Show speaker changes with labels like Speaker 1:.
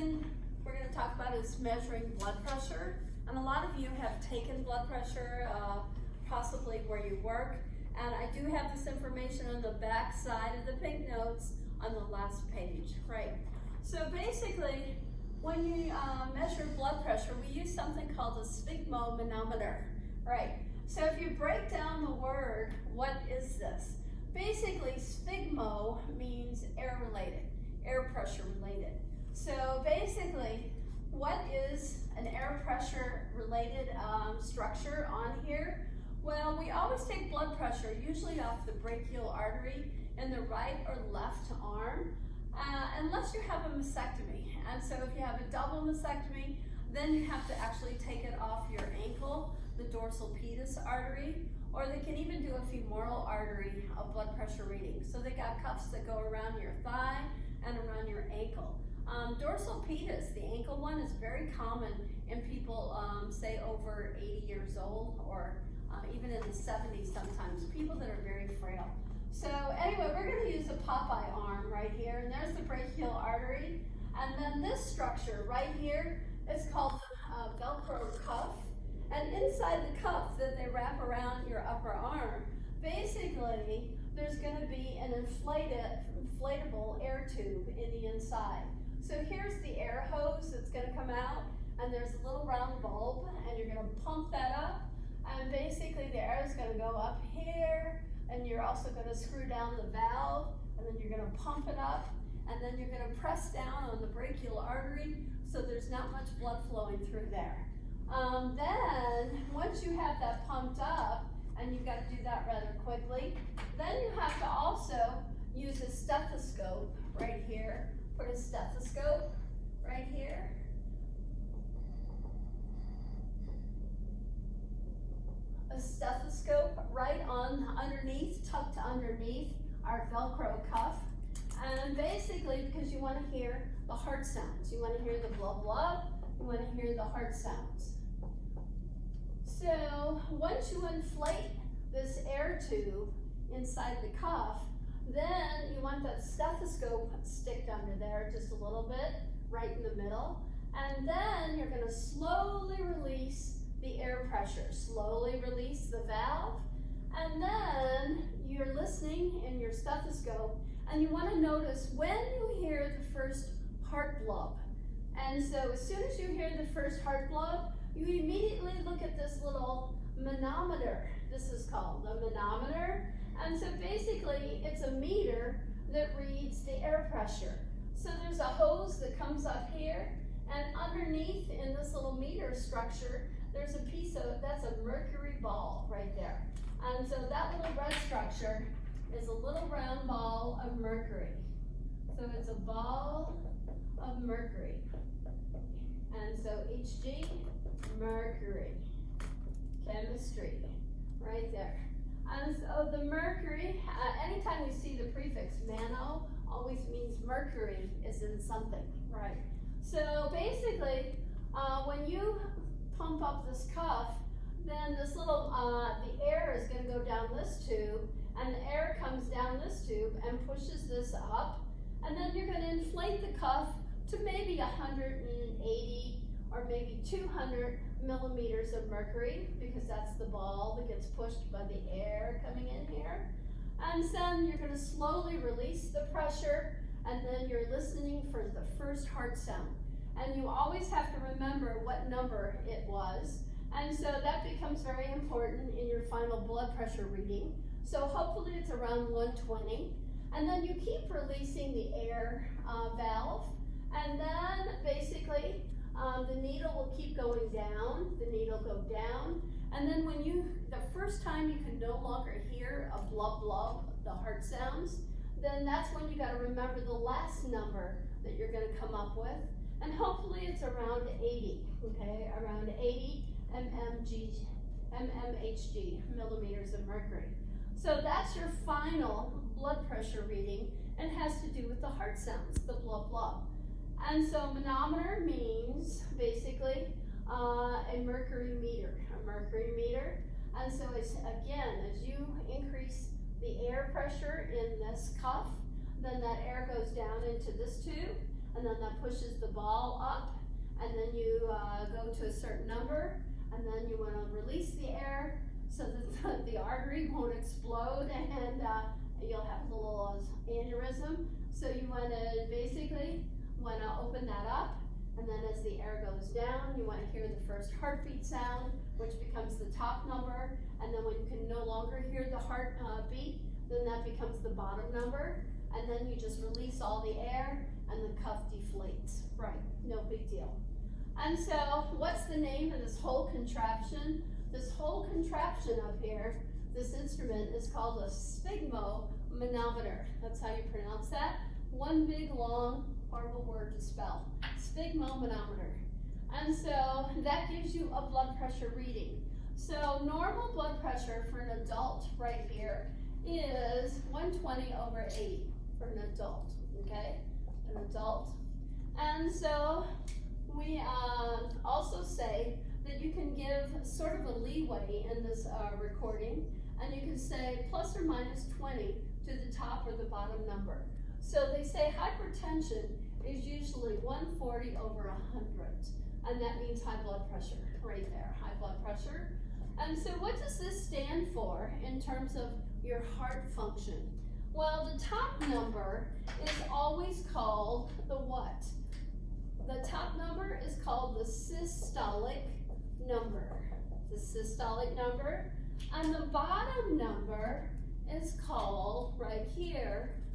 Speaker 1: thing we're going to talk about is measuring blood pressure. And a lot of you have taken blood pressure, possibly where you work. And I do have this information on the back side of the pink notes on the last page, right? So basically, when you measure blood pressure, we use something called a sphygmomanometer, right? So if you break down the word, what is this? Basically, sphygmo means air-related, air pressure related. So basically, what is an air pressure related structure on here? Well, we always take blood pressure, usually off the brachial artery in the right or left arm, unless you have a mastectomy. And so if you have a double mastectomy, then you have to actually take it off your ankle, the dorsal pedis artery, or they can even do a femoral artery of blood pressure reading. So they got cuffs that go around your thigh and around your ankle. Dorsal pedis, the ankle one, is very common in people, say over 80 years old, or even in the 70s sometimes, people that are very frail. So anyway, we're going to use a Popeye arm right here, and there's the brachial artery. And then this structure right here is called the Velcro cuff. And inside the cuff that they wrap around your upper arm, basically, there's going to be an inflatable air tube in the inside. So here's the air hose that's going to come out, and there's a little round bulb, and you're going to pump that up, and basically the air is going to go up here, and you're also going to screw down the valve, and then you're going to pump it up, and then you're going to press down on the brachial artery so there's not much blood flowing through there. Then, once you have that pumped up, and you've got to do that rather quickly, then you have to also use a stethoscope right here. Put a stethoscope right here. A stethoscope right on underneath, tucked underneath our Velcro cuff. And basically, because you want to hear the heart sounds. You want to hear the blub blub. You want to hear the heart sounds. So once you inflate this air tube inside the cuff, then you want that stethoscope sticked under there just a little bit, right in the middle. And then you're going to slowly release the air pressure. Slowly release the valve. And then you're listening in your stethoscope, and you want to notice when you hear the first heart blub. And so as soon as you hear the first heart blub, you immediately look at this little manometer. This is called the manometer. And so basically, it's a meter that reads the air pressure. So there's a hose that comes up here, and underneath in this little meter structure, there's a piece of, that's a mercury ball right there. And so that little red structure is a little round ball of mercury. So it's a ball of mercury. And so Hg, mercury, chemistry, right there. And so the mercury, anytime you see the prefix mano, always means mercury is in something, right? So basically, when you pump up this cuff, then this little, the air is going to go down this tube, and the air comes down this tube and pushes this up, and then you're going to inflate the cuff to maybe 180 or maybe 200 millimeters of mercury, because that's the ball that gets pushed by the air coming in here. And then you're going to slowly release the pressure, and then you're listening for the first heart sound. And you always have to remember what number it was. And so that becomes very important in your final blood pressure reading. So hopefully it's around 120. And then you keep releasing the air valve. And then basically the needle will keep going down. The needle go down. And then when the first time you can no longer hear a blub blub, the heart sounds, then that's when you got to remember the last number that you're going to come up with. And hopefully it's around 80, okay? Around 80 mmHg, millimeters of mercury. So that's your final blood pressure reading, and has to do with the heart sounds, the blub blub. And so manometer means basically a mercury meter, And so it's, again, as you increase the air pressure in this cuff, then that air goes down into this tube, and then that pushes the ball up, and then you go to a certain number, and then you want to release the air so that the artery won't explode, and you'll have a little aneurysm. So you want to basically open that up, and then as the air goes down, you want to hear the first heartbeat sound, which becomes the top number, and then when you can no longer hear the heart beat, then that becomes the bottom number, and then you just release all the air, and the cuff deflates. Right, no big deal. And so, what's the name of this whole contraption? This whole contraption up here, this instrument is called a sphygmomanometer. That's how you pronounce that. One big, long, horrible word to spell. Sphygmomanometer. And so that gives you a blood pressure reading. So normal blood pressure for an adult right here is 120/80 for an adult, okay? An adult. And so we also say that you can give sort of a leeway in this recording, and you can say plus or minus 20 to the top or the bottom number. So they say hypertension is usually 140/100, and that means high blood pressure right there, high blood pressure. And so what does this stand for in terms of your heart function? Well, the top number is always called the what? The top number is called the systolic number. The systolic number. And the bottom number is called, right here,